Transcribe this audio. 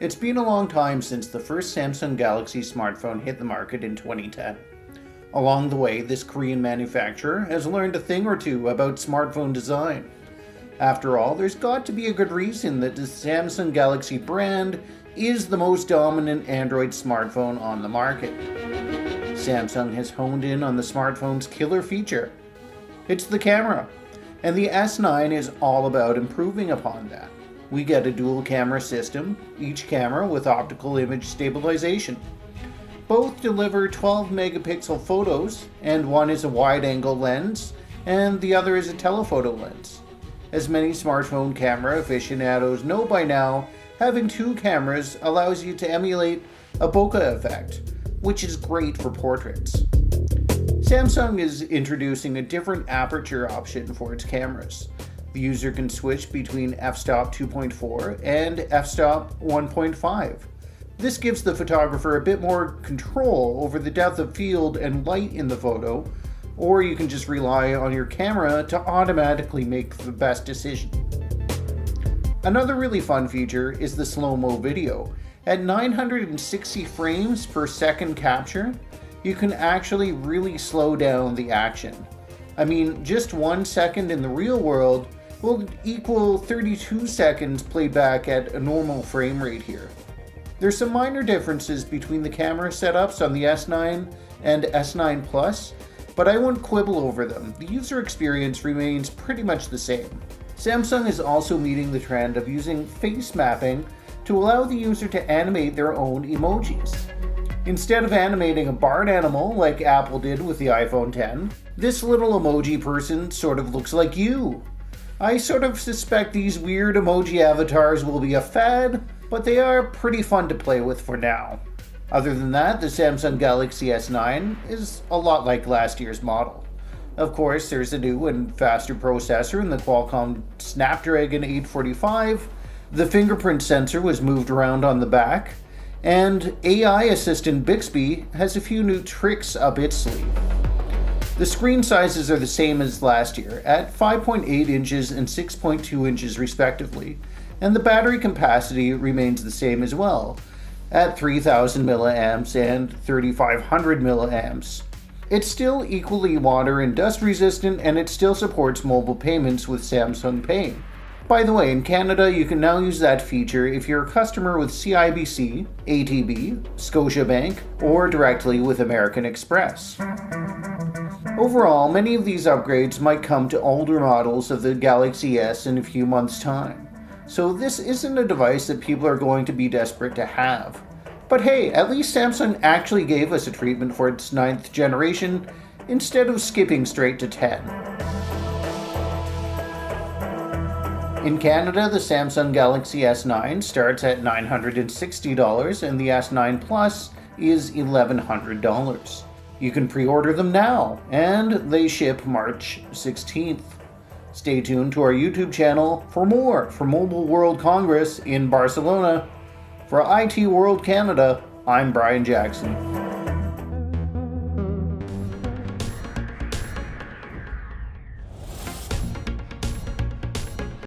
It's been a long time since the first Samsung Galaxy smartphone hit the market in 2010. Along the way, this Korean manufacturer has learned a thing or two about smartphone design. After all, there's got to be a good reason that the Samsung Galaxy brand is the most dominant Android smartphone on the market. Samsung has honed in on the smartphone's killer feature. It's the camera, and the S9 is all about improving upon that. We get a dual camera system, each camera with optical image stabilization. Both deliver 12 megapixel photos, and one is a wide-angle lens, and the other is a telephoto lens. As many smartphone camera aficionados know by now, having two cameras allows you to emulate a bokeh effect, which is great for portraits. Samsung is introducing a different aperture option for its cameras. The user can switch between f-stop 2.4 and f-stop 1.5. This gives the photographer a bit more control over the depth of field and light in the photo, or you can just rely on your camera to automatically make the best decision. Another really fun feature is the slow-mo video. At 960 frames per second capture, you can actually really slow down the action. I mean, just 1 second in the real world will equal 32 seconds played back at a normal frame rate here. There's some minor differences between the camera setups on the S9 and S9 Plus, but I won't quibble over them. The user experience remains pretty much the same. Samsung is also meeting the trend of using face mapping to allow the user to animate their own emojis. Instead of animating a barred animal like Apple did with the iPhone X, this little emoji person sort of looks like you. I sort of suspect these weird emoji avatars will be a fad, but they are pretty fun to play with for now. Other than that, the Samsung Galaxy S9 is a lot like last year's model. Of course, there's a new and faster processor in the Qualcomm Snapdragon 845, the fingerprint sensor was moved around on the back, and AI assistant Bixby has a few new tricks up its sleeve. The screen sizes are the same as last year, at 5.8 inches and 6.2 inches respectively, and the battery capacity remains the same as well, at 3000 milliamps and 3500 milliamps. It's still equally water and dust resistant, and it still supports mobile payments with Samsung Pay. By the way, in Canada, you can now use that feature if you're a customer with CIBC, ATB, Scotiabank, or directly with American Express. Overall, many of these upgrades might come to older models of the Galaxy S in a few months' time. So this isn't a device that people are going to be desperate to have. But hey, at least Samsung actually gave us a treatment for its 9th generation instead of skipping straight to 10. In Canada, the Samsung Galaxy S9 starts at $960 and the S9 Plus is $1,100. You can pre-order them now, and they ship March 16th. Stay tuned to our YouTube channel for more from Mobile World Congress in Barcelona. For IT World Canada, I'm Brian Jackson.